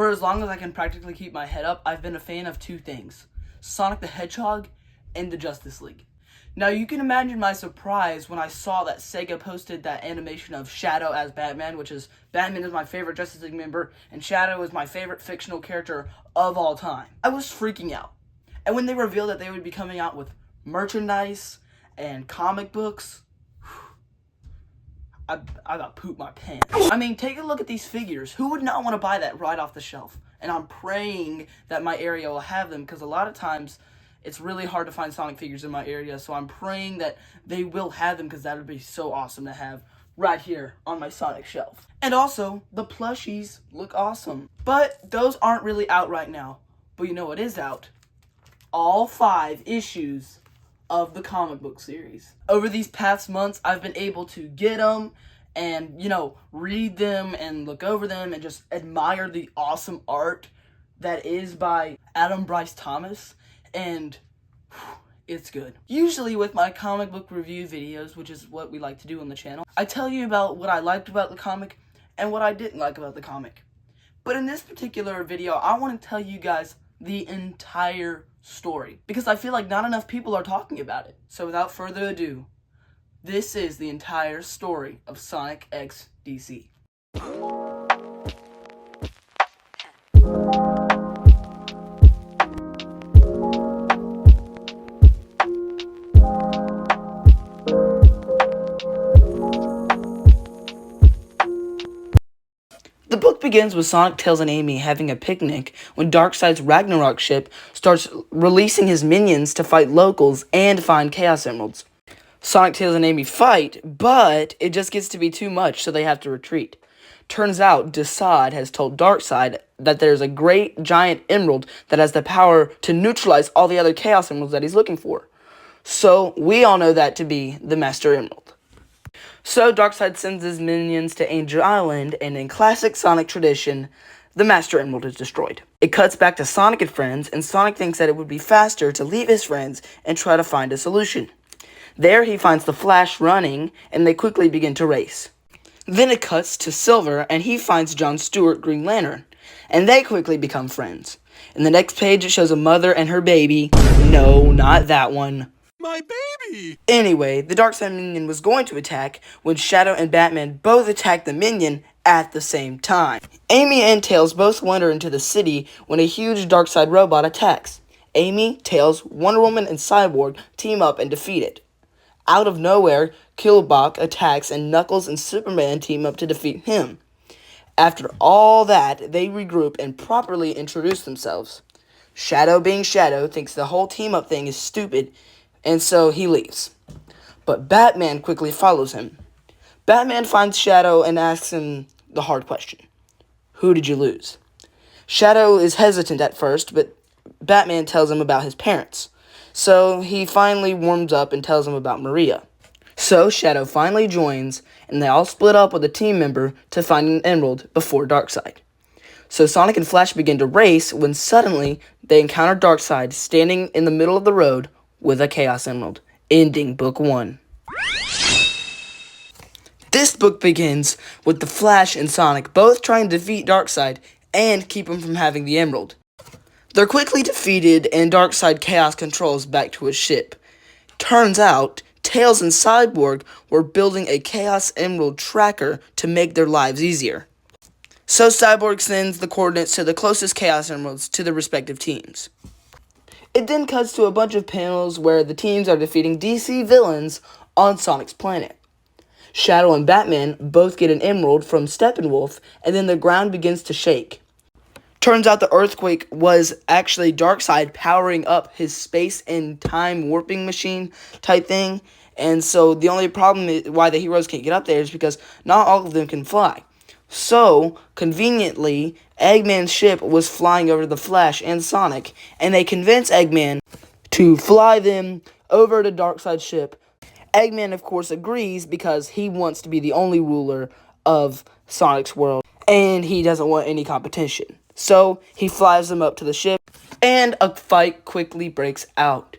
For as long as I can practically keep my head up, I've been a fan of two things: Sonic the Hedgehog and the Justice League. Now, you can imagine my surprise when I saw that Sega posted that animation of Shadow as Batman, which is, Batman is my favorite Justice League member, and Shadow is my favorite fictional character of all time. I was freaking out. And when they revealed that they would be coming out with merchandise and comic books, I got pooped my pants. I mean, take a look at these figures. Who would not want to buy that right off the shelf? And I'm praying that my area will have them, because a lot of times it's really hard to find Sonic figures in my area, so I'm praying that they will have them, because that would be so awesome to have right here on my Sonic shelf. And also, the plushies look awesome. But those aren't really out right now. But you know what is out? All 5 issues of the comic book series. Over these past months, I've been able to get them and, read them and look over them and just admire the awesome art that is by Adam Bryce Thomas. And it's good. Usually with my comic book review videos, which is what we like to do on the channel, I tell you about what I liked about the comic and what I didn't like about the comic. But in this particular video, I want to tell you guys the entire story, because I feel like not enough people are talking about it. So without further ado, this is the entire story of Sonic X DC. The book begins with Sonic, Tails, and Amy having a picnic when Darkseid's Ragnarok ship starts releasing his minions to fight locals and find Chaos Emeralds. Sonic, Tails, and Amy fight, but it just gets to be too much, so they have to retreat. Turns out, Desaad has told Darkseid that there's a great giant emerald that has the power to neutralize all the other Chaos Emeralds that he's looking for. So, we all know that to be the Master Emerald. So, Darkseid sends his minions to Angel Island, and in classic Sonic tradition, the Master Emerald is destroyed. It cuts back to Sonic and friends, and Sonic thinks that it would be faster to leave his friends and try to find a solution. There, he finds the Flash running, and they quickly begin to race. Then it cuts to Silver, and he finds John Stewart, Green Lantern, and they quickly become friends. In the next page, it shows a mother and her baby. No, not that one. My baby! Anyway, the Darkseid minion was going to attack when Shadow and Batman both attacked the minion at the same time. Amy and Tails both wander into the city when a huge Darkseid robot attacks. Amy, Tails, Wonder Woman, and Cyborg team up and defeat it. Out of nowhere, Killbot attacks and Knuckles and Superman team up to defeat him. After all that, they regroup and properly introduce themselves. Shadow, being Shadow, thinks the whole team-up thing is stupid, and so he leaves. But Batman quickly follows him. Batman finds Shadow and asks him the hard question: who did you lose? Shadow is hesitant at first, but Batman tells him about his parents. So he finally warms up and tells him about Maria. So Shadow finally joins, and they all split up with a team member to find an emerald before Darkseid. So Sonic and Flash begin to race when suddenly they encounter Darkseid standing in the middle of the road with a Chaos Emerald, ending Book 1. This book begins with the Flash and Sonic both trying to defeat Darkseid and keep him from having the emerald. They're quickly defeated, and Darkseid Chaos controls back to his ship. Turns out, Tails and Cyborg were building a Chaos Emerald tracker to make their lives easier. So Cyborg sends the coordinates to the closest Chaos Emeralds to the respective teams. It then cuts to a bunch of panels where the teams are defeating DC villains on Sonic's planet. Shadow and Batman both get an emerald from Steppenwolf, and then the ground begins to shake. Turns out the earthquake was actually Darkseid powering up his space and time warping machine type thing. And so the only problem is why the heroes can't get up there is because not all of them can fly. So, conveniently, Eggman's ship was flying over the Flash and Sonic, and they convince Eggman to fly them over to Darkseid's ship. Eggman, of course, agrees because he wants to be the only ruler of Sonic's world, and he doesn't want any competition. So, he flies them up to the ship, and a fight quickly breaks out.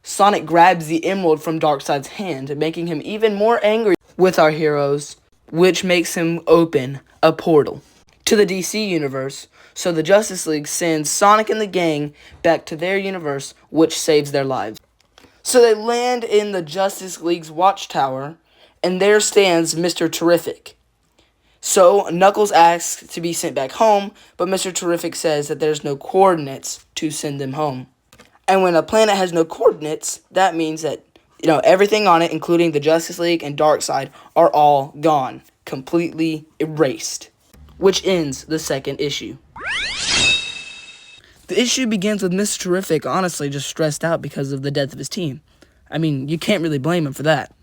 Sonic grabs the emerald from Darkseid's hand, making him even more angry with our heroes, which makes him open a portal. to the DC universe, so the Justice League sends Sonic and the gang back to their universe, which saves their lives. So they land in the Justice League's watchtower, and there stands Mr. Terrific. So Knuckles asks to be sent back home, but Mr. Terrific says that there's no coordinates to send them home. And when a planet has no coordinates, that means that, everything on it, including the Justice League and Darkseid, are all gone, completely erased. Which ends the second issue. The issue begins with Mr. Terrific honestly just stressed out because of the death of his team. I mean, you can't really blame him for that.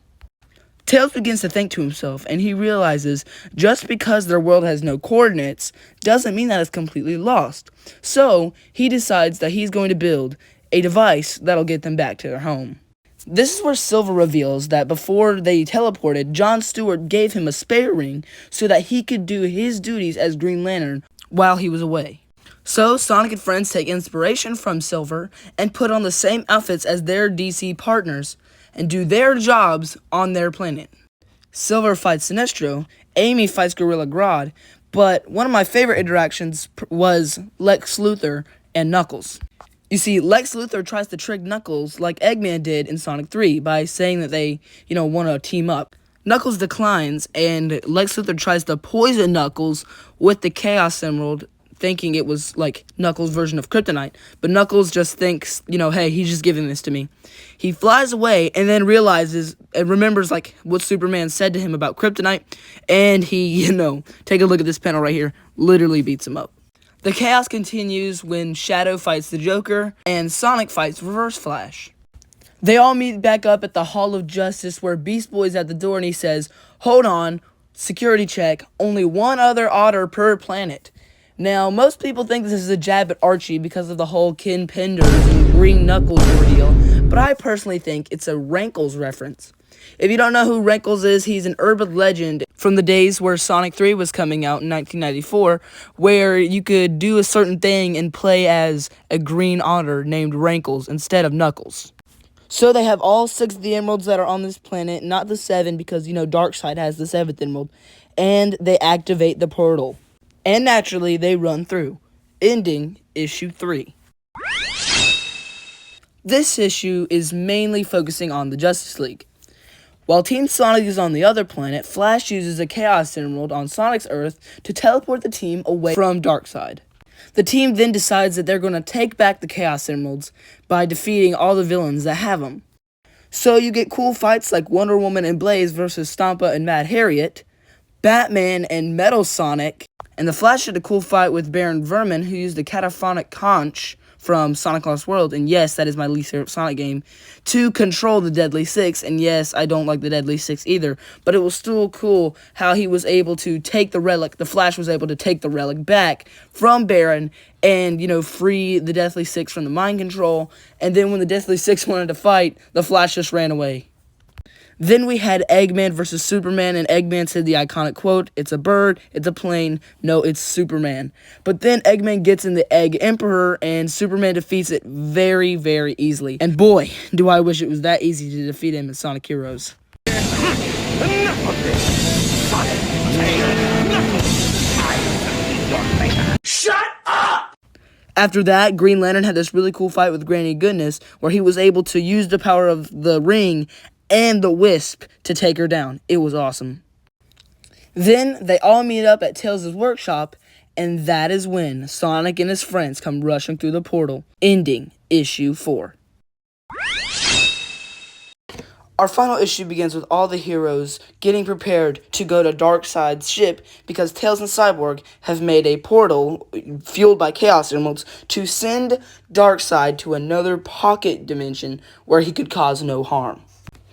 Tails begins to think to himself, and he realizes just because their world has no coordinates doesn't mean that it's completely lost. So, he decides that he's going to build a device that'll get them back to their home. This is where Silver reveals that before they teleported, John Stewart gave him a spare ring so that he could do his duties as Green Lantern while he was away. So, Sonic and friends take inspiration from Silver and put on the same outfits as their DC partners and do their jobs on their planet. Silver fights Sinestro, Amy fights Gorilla Grodd, but one of my favorite interactions was Lex Luthor and Knuckles. You see, Lex Luthor tries to trick Knuckles like Eggman did in Sonic 3 by saying that they, want to team up. Knuckles declines, and Lex Luthor tries to poison Knuckles with the Chaos Emerald, thinking it was like Knuckles' version of kryptonite, but Knuckles just thinks, hey, he's just giving this to me. He flies away and then realizes and remembers like what Superman said to him about kryptonite, and he, take a look at this panel right here, literally beats him up. The chaos continues when Shadow fights the Joker and Sonic fights Reverse Flash. They all meet back up at the Hall of Justice where Beast Boy's at the door and he says, "Hold on, security check, only one other otter per planet." Now, most people think this is a jab at Archie because of the whole Ken Penders and Green Knuckles ordeal, but I personally think it's a Rankles reference. If you don't know who Rankles is, he's an urban legend from the days where Sonic 3 was coming out in 1994, where you could do a certain thing and play as a green otter named Rankles instead of Knuckles. So they have all 6 of the emeralds that are on this planet, not the 7 because, Darkseid has the 7th emerald, and they activate the portal. And naturally, they run through, ending issue 3. This issue is mainly focusing on the Justice League. While Team Sonic is on the other planet, Flash uses a Chaos Emerald on Sonic's Earth to teleport the team away from Darkseid. The team then decides that they're going to take back the Chaos Emeralds by defeating all the villains that have them. So you get cool fights like Wonder Woman and Blaze versus Stompa and Mad Harriet, Batman and Metal Sonic, and the Flash had a cool fight with Baron Vermin, who used the Cataphonic Conch from Sonic Lost World, and yes, that is my least favorite Sonic game, to control the Deadly Six, and yes, I don't like the Deadly Six either, but it was still cool how he was able to take the relic, the Flash was able to take the relic back from Baron, and, free the Deathly Six from the mind control, and then when the Deathly Six wanted to fight, the Flash just ran away. Then we had Eggman versus Superman, and Eggman said the iconic quote, "It's a bird, it's a plane, no, it's Superman." But then Eggman gets in the Egg Emperor, and Superman defeats it very, very easily. And boy, do I wish it was that easy to defeat him in Sonic Heroes. Shut up! After that, Green Lantern had this really cool fight with Granny Goodness, where he was able to use the power of the ring and the Wisp to take her down. It was awesome. Then they all meet up at Tails' workshop, and that is when Sonic and his friends come rushing through the portal, ending issue 4. Our final issue begins with all the heroes getting prepared to go to Darkseid's ship because Tails and Cyborg have made a portal fueled by Chaos Emeralds to send Darkseid to another pocket dimension where he could cause no harm.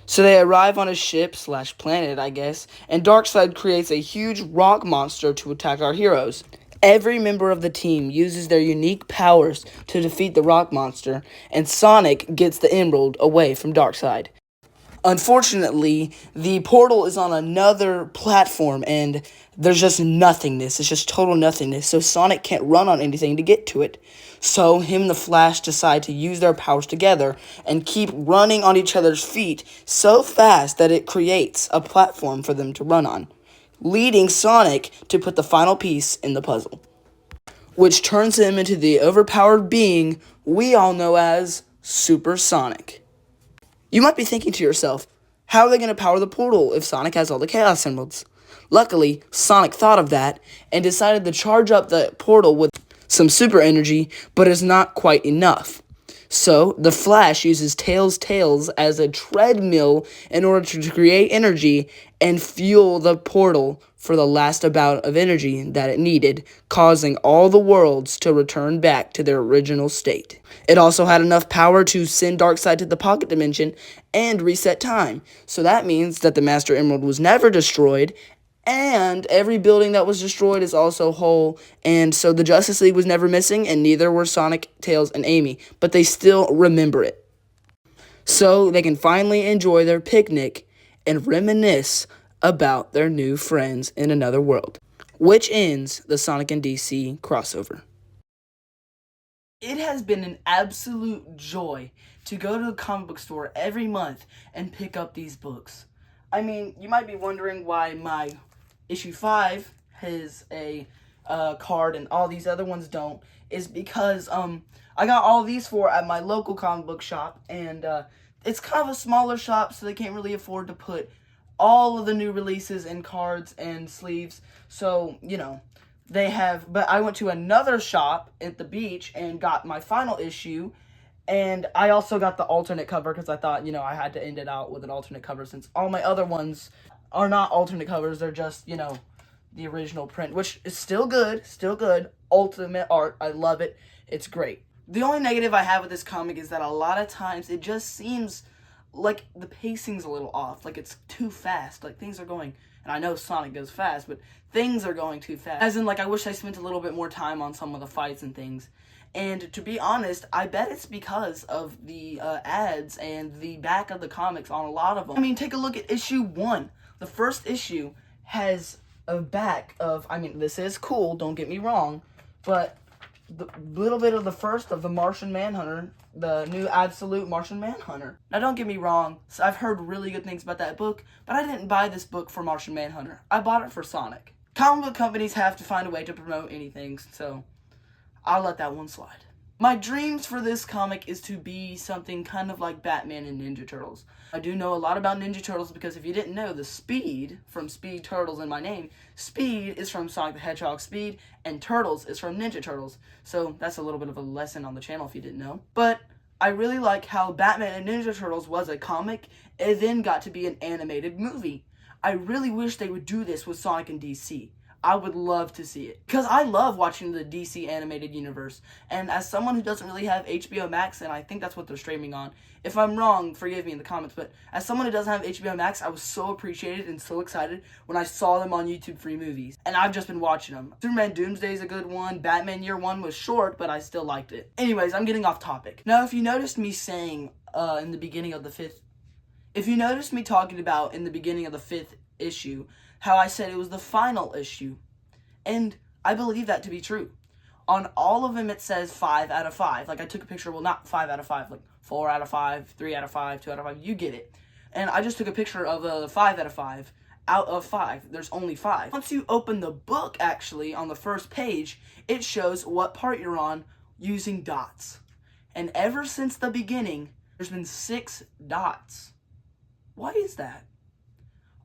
So they arrive on a ship / planet, I guess, and Darkseid creates a huge rock monster to attack our heroes. Every member of the team uses their unique powers to defeat the rock monster, and Sonic gets the emerald away from Darkseid. Unfortunately, the portal is on another platform, and there's just nothingness. It's just total nothingness, so Sonic can't run on anything to get to it. So him and the Flash decide to use their powers together and keep running on each other's feet so fast that it creates a platform for them to run on. leading Sonic to put the final piece in the puzzle, which turns him into the overpowered being we all know as Super Sonic. You might be thinking to yourself, how are they going to power the portal if Sonic has all the Chaos Emeralds? Luckily, Sonic thought of that and decided to charge up the portal with some super energy, but it's not quite enough. So, the Flash uses Tails as a treadmill in order to create energy and fuel the portal for the last amount of energy that it needed, causing all the worlds to return back to their original state. It also had enough power to send Darkseid to the Pocket Dimension and reset time, so that means that the Master Emerald was never destroyed, and every building that was destroyed is also whole, and so the Justice League was never missing, and neither were Sonic, Tails, and Amy, but they still remember it. So they can finally enjoy their picnic and reminisce about their new friends in another world, which ends the Sonic and DC crossover. It has been an absolute joy to go to the comic book store every month and pick up these books. I mean, you might be wondering why my issue 5 has a card and all these other ones don't. Is because I got all these at my local comic book shop, and it's kind of a smaller shop, so they can't really afford to put all of the new releases in cards and sleeves. So, you know, they have, but I went to another shop at the beach and got my final issue, and I also got the alternate cover because I thought, you know, I had to end it out with an alternate cover since all my other ones are not alternate covers. They're just, you know, the original print, which is still good, ultimate art. I love it. It's great. The only negative I have with this comic is that a lot of times it just seems like the pacing's a little off. Like it's too fast. Like things are going, and I know Sonic goes fast, but things are going too fast. As in, like, I wish I spent a little bit more time on some of the fights and things. And to be honest, I bet it's because of the ads and the back of the comics on a lot of them. I mean, take a look at issue 1. The first issue has a back of, I mean, this is cool, don't get me wrong, but the little bit of the first of the Martian Manhunter, the new Absolute Martian Manhunter. Now, don't get me wrong, so I've heard really good things about that book, but I didn't buy this book for Martian Manhunter. I bought it for Sonic. Comic book companies have to find a way to promote anything, so I'll let that one slide. My dreams for this comic is to be something kind of like Batman and Ninja Turtles. I do know a lot about Ninja Turtles because if you didn't know, the Speed from Speed Turtles in my name, Speed is from Sonic the Hedgehog Speed, and Turtles is from Ninja Turtles. So that's a little bit of a lesson on the channel if you didn't know. But I really like how Batman and Ninja Turtles was a comic and then got to be an animated movie. I really wish they would do this with Sonic and DC. I would love to see it. Because I love watching the DC animated universe. And as someone who doesn't really have HBO Max, and I think that's what they're streaming on, if I'm wrong, forgive me in the comments, but as someone who doesn't have HBO Max, I was so appreciated and so excited when I saw them on YouTube Free Movies. And I've just been watching them. Superman Doomsday is a good one. Batman Year One was short, but I still liked it. Anyways, I'm getting off topic. Now, if you noticed me saying in the beginning of the fifth issue, how I said it was the final issue, and I believe that to be true. On all of them it says 5 out of 5. Like I took a picture, well not 5 out of 5, like 4 out of 5, 3 out of 5, 2 out of 5, you get it. And I just took a picture of a 5 out of 5. Out of 5, there's only 5. Once you open the book, actually, on the first page, it shows what part you're on using dots. And ever since the beginning, there's been 6 dots. Why is that?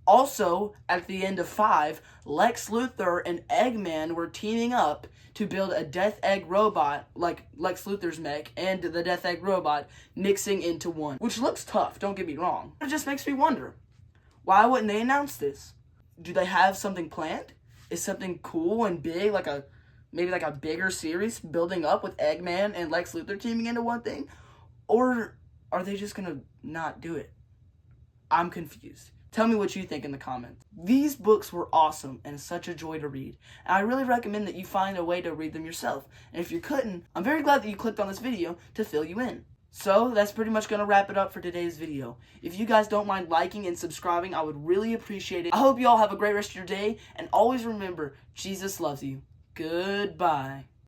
Also, at the end of 5, Lex Luthor and Eggman were teaming up to build a Death Egg robot, like Lex Luthor's mech and the Death Egg robot mixing into one. Which looks tough, don't get me wrong. It just makes me wonder, why wouldn't they announce this? Do they have something planned? Is something cool and big, maybe like a bigger series building up with Eggman and Lex Luthor teaming into one thing? Or are they just gonna not do it? I'm confused. Tell me what you think in the comments. These books were awesome and such a joy to read. And I really recommend that you find a way to read them yourself. And if you couldn't, I'm very glad that you clicked on this video to fill you in. So that's pretty much going to wrap it up for today's video. If you guys don't mind liking and subscribing, I would really appreciate it. I hope you all have a great rest of your day. And always remember, Jesus loves you. Goodbye.